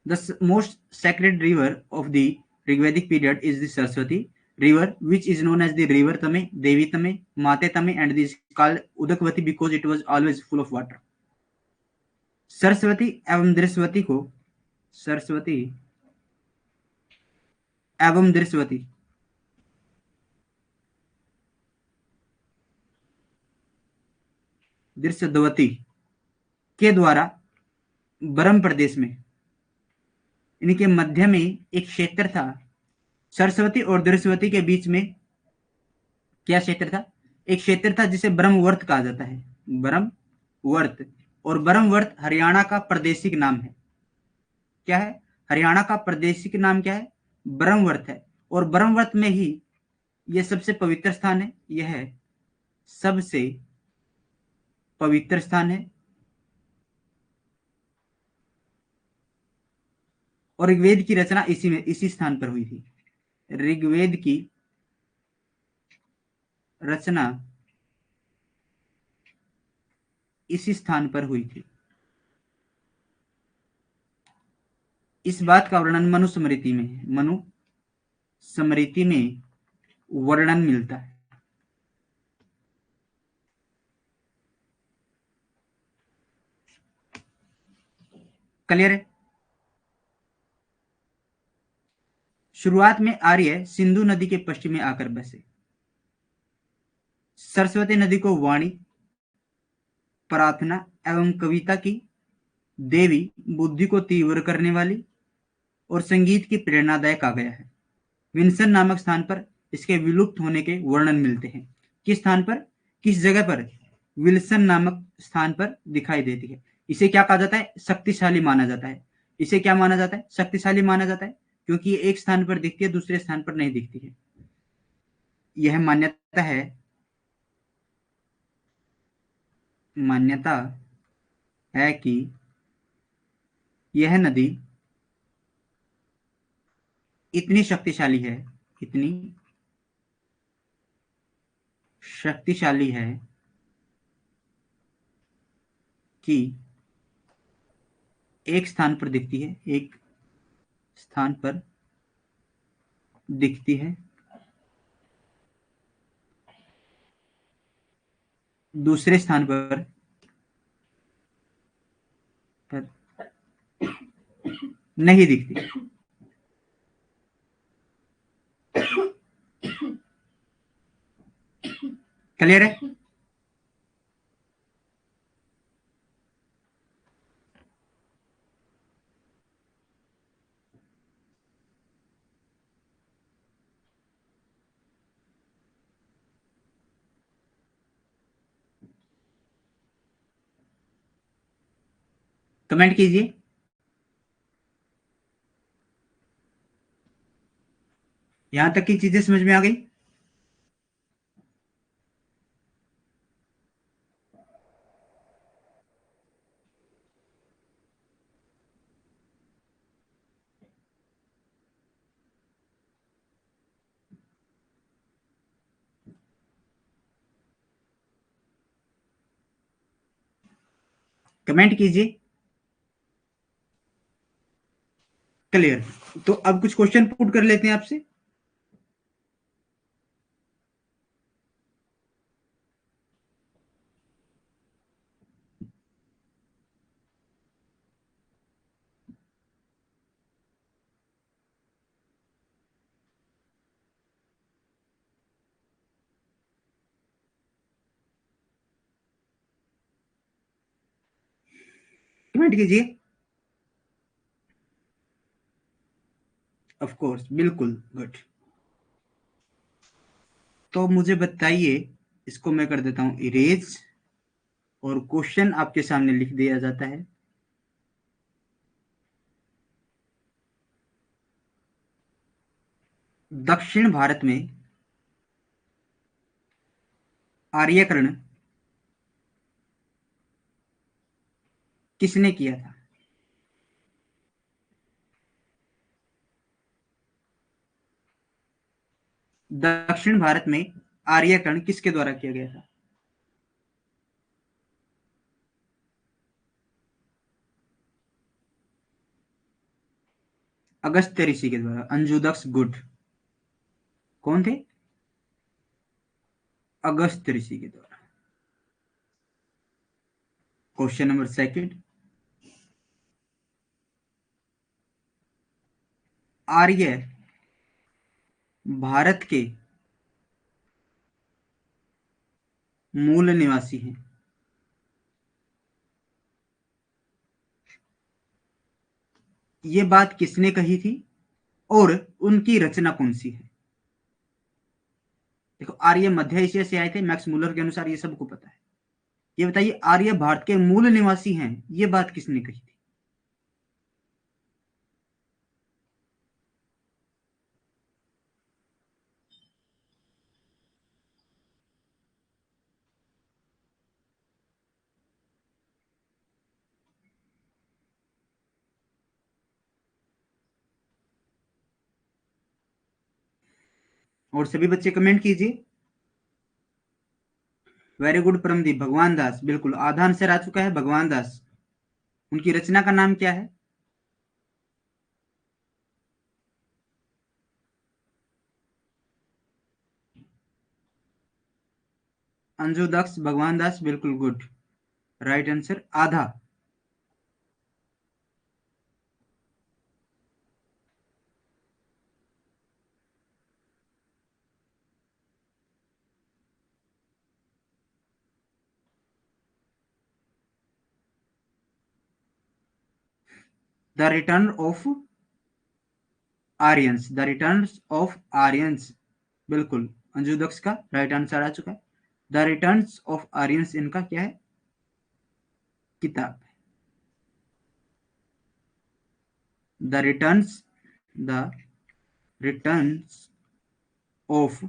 The most sacred river of the Rigvedic period is the Saraswati river, which is known as the river Tame, Devi Tame, Mate Tame, and this is called Udakwati because it was always full of water. Saraswati एवं दृश्यवती को, सरस्वती एवं दृश्यवती, दृश्यवती के द्वारा बरम प्रदेश में, इनके मध्य में एक क्षेत्र था। सरस्वती और दृश्यवती के बीच में क्या क्षेत्र था? एक क्षेत्र था जिसे ब्रह्मवर्त कहा जाता है। ब्रह्मवर्त, और ब्रह्मवर्त हरियाणा का प्रादेशिक नाम है। क्या है? हरियाणा का प्रादेशिक नाम क्या है? ब्रह्मवर्त है। और ब्रह्मवर्त में ही यह सबसे पवित्र स्थान है। यह सबसे पवित्र स्थान है। और ऋग्वेद की रचना इसी स्थान पर हुई थी। ऋग्वेद की रचना इसी स्थान पर हुई थी। इस बात का वर्णन मनुस्मृति में है। मनुस्मृति में वर्णन मिलता है। क्लियर है? शुरुआत में आर्य सिंधु नदी के पश्चिम में आकर बसे। सरस्वती नदी को वाणी, प्रार्थना एवं कविता की देवी, बुद्धि को तीव्र करने वाली और संगीत की प्रेरणादायक कहा गया है। विंसन नामक स्थान पर इसके विलुप्त होने के वर्णन मिलते हैं। किस स्थान पर, किस जगह पर? विल्सन नामक स्थान पर दिखाई देती है। इसे क्या कहा जाता है? शक्तिशाली माना जाता है। इसे क्या माना जाता है? शक्तिशाली माना जाता है, क्योंकि ये एक स्थान पर दिखती है, दूसरे स्थान पर नहीं दिखती है। यह मान्यता है, मान्यता है कि यह नदी इतनी शक्तिशाली है, इतनी शक्तिशाली है कि एक स्थान पर दिखती है, एक स्थान पर दिखती है, दूसरे स्थान पर नहीं दिखती। क्लियर है? कमेंट कीजिए। यहां तक की चीजें समझ में आ गई? कमेंट कीजिए। क्लियर। तो अब कुछ क्वेश्चन पुट कर लेते हैं आपसे। कमेंट कीजिए। ऑफ कोर्स, बिल्कुल गुड। तो मुझे बताइए, इसको मैं कर देता हूं इरेज, और क्वेश्चन आपके सामने लिख दिया जाता है। दक्षिण भारत में आर्यकरण किसने किया था? दक्षिण भारत में आर्यकरण किसके द्वारा किया गया था? अगस्त्य ऋषि के द्वारा। अंजुदक्ष, गुड। कौन थे? अगस्त्य ऋषि के द्वारा। क्वेश्चन नंबर सेकंड, आर्य भारत के मूल निवासी हैं। ये बात किसने कही थी और उनकी रचना कौन सी है? देखो, आर्य मध्य एशिया से आए थे, मैक्स मुलर के अनुसार, ये सबको पता है। ये बताइए, आर्य भारत के मूल निवासी हैं, ये बात किसने कही थी? और सभी बच्चे कमेंट कीजिए। Very good Paramdeep. भगवान दास, बिल्कुल। आधा आंसर आ चुका है, भगवान दास। उनकी रचना का नाम क्या है? अंजू दक्ष, भगवान दास, बिल्कुल गुड। राइट आंसर आधा। The return of Aryans, the return of Aryans, बिल्कुल। अंजू दक्ष का राइट आंसर आ चुका है। द रिटर्न ऑफ आर्यंस इनका क्या है? किताब। The returns, the returns of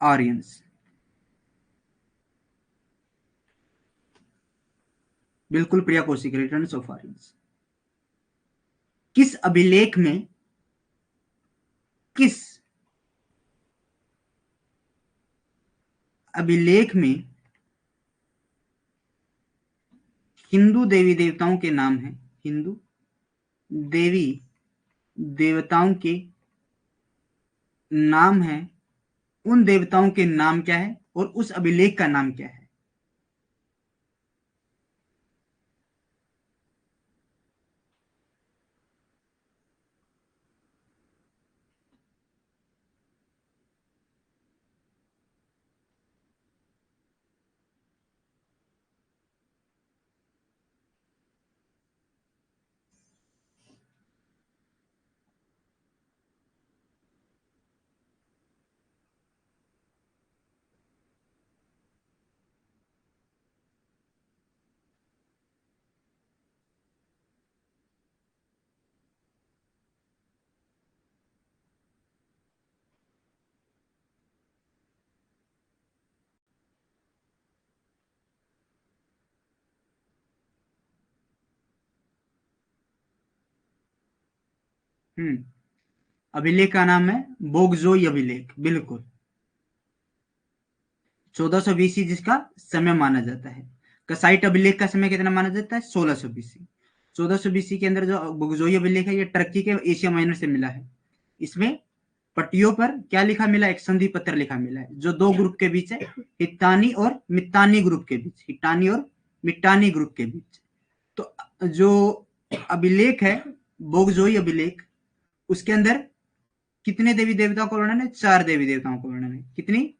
Aryans. बिल्कुल प्रिया कौशिक, रिटर्न्स ऑफ आर्यन्स। किस अभिलेख में, किस अभिलेख में हिंदू देवी देवताओं के नाम है, हिंदू देवी देवताओं के नाम है, उन देवताओं के नाम क्या है और उस अभिलेख का नाम क्या है? अभिलेख का नाम है बोगजोई अभिलेख, बिल्कुल। 1400 बीसी जिसका समय माना जाता है। कसाइट अभिलेख का समय कितना माना जाता है? 1600 बीसी। 1400 बीसी के अंदर जो बोगजोई अभिलेख है, ये टर्की के एशिया माइनर से मिला है। इसमें पट्टियों पर क्या लिखा मिला? एक संधि पत्र लिखा मिला है, जो दो ग्रुप के बीच है, हिट्टानी और मित्तानी ग्रुप के बीच, हिट्टानी और मिट्टानी ग्रुप के बीच। तो जो अभिलेख है बोगजोई अभिलेख, उसके अंदर कितने देवी देवताओं का वर्णन है? 4 देवी देवताओं का वर्णन है। कितनी?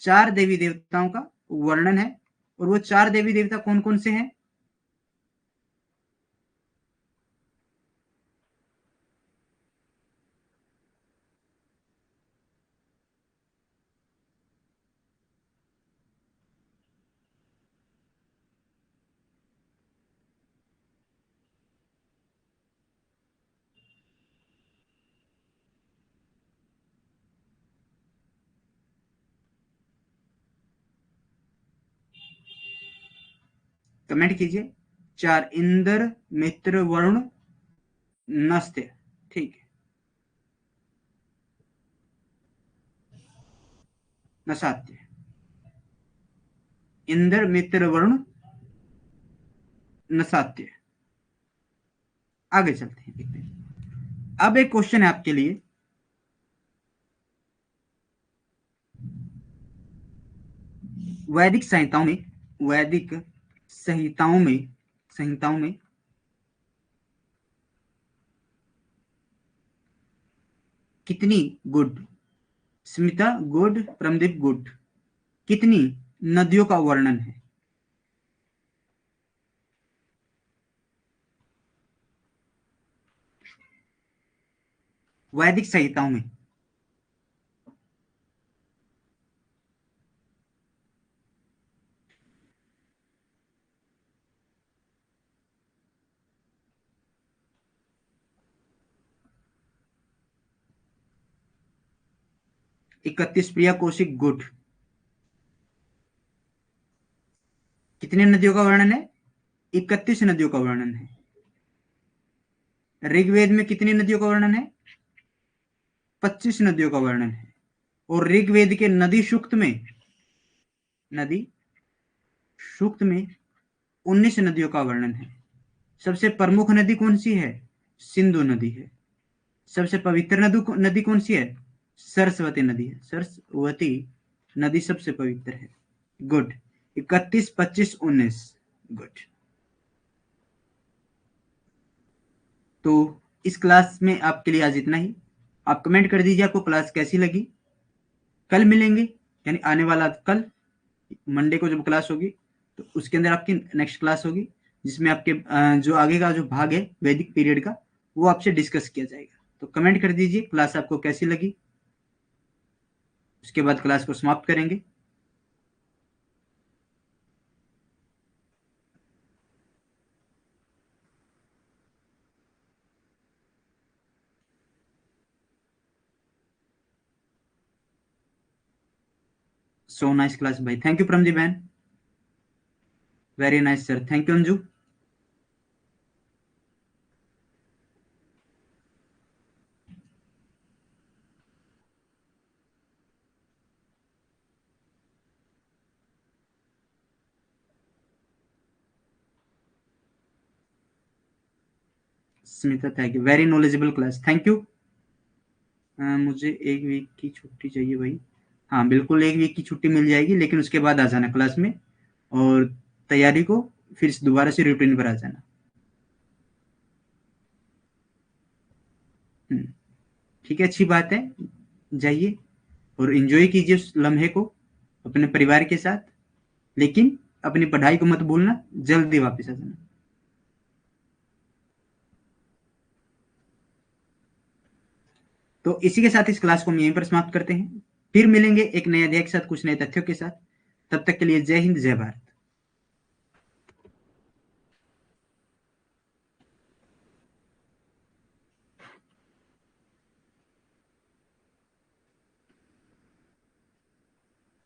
4 देवी देवताओं का वर्णन है। और वो 4 देवी देवता कौन कौन से हैं? कमेंट कीजिए। 4, इंद्र, मित्र, वरुण, नस्त्य। ठीक है, नसात्य। इंद्र, मित्र, वरुण, नसात्य। आगे चलते हैं, देखते हैं। अब एक क्वेश्चन है आपके लिए। वैदिक संहिताओं में, वैदिक संहिताओं में कितनी गुड, स्मिता गुड, प्रमदीप गुड, कितनी नदियों का वर्णन है? वैदिक संहिताओं में। 31 प्रिया कौशिक गुड। कितनी नदियों का वर्णन है? 31 नदियों का वर्णन है। ऋग्वेद में कितनी नदियों का वर्णन है? 25 नदियों का वर्णन है। और ऋग्वेद के नदी सूक्त में, नदी सूक्त में 19 नदियों का वर्णन है। सबसे प्रमुख नदी कौन सी है? सिंधु नदी है। सबसे पवित्र नदी कौन सी है? सरस्वती नदी है। सरस्वती नदी सबसे पवित्र है। गुड। 31, 25, 19। गुड। तो इस क्लास में आपके लिए आज इतना ही। आप कमेंट कर दीजिए आपको क्लास कैसी लगी। कल मिलेंगे, यानी आने वाला कल मंडे को जब क्लास होगी, तो उसके अंदर आपकी नेक्स्ट क्लास होगी, जिसमें आपके जो आगे का जो भाग है वैदिक पीरियड का, वो आपसे डिस्कस किया जाएगा। तो कमेंट कर दीजिए क्लास आपको कैसी लगी। उसके बाद क्लास को समाप्त करेंगे। सो नाइस क्लास भाई। थैंक यू प्रमजी बहन। Very nice sir. Thank you Anju. Smita Tyagi, very knowledgeable class, thank you. मुझे 1 वीक की छुट्टी चाहिए भाई। हाँ, बिल्कुल 1 वीक की छुट्टी मिल जाएगी, लेकिन उसके बाद आ जाना क्लास में और तैयारी को फिर दोबारा से रूटीन पर आ जाना। ठीक है, अच्छी बात है। जाइए और एंजॉय कीजिए उस लम्हे को अपने परिवार के साथ, लेकिन अपनी पढ़ाई को मत भूलना, जल्दी वापस आ जाना। तो इसी के साथ इस क्लास को हम यहीं पर समाप्त करते हैं। फिर मिलेंगे एक नए अध्याय के साथ, कुछ नए तथ्यों के साथ। तब तक के लिए जय हिंद, जय भारत।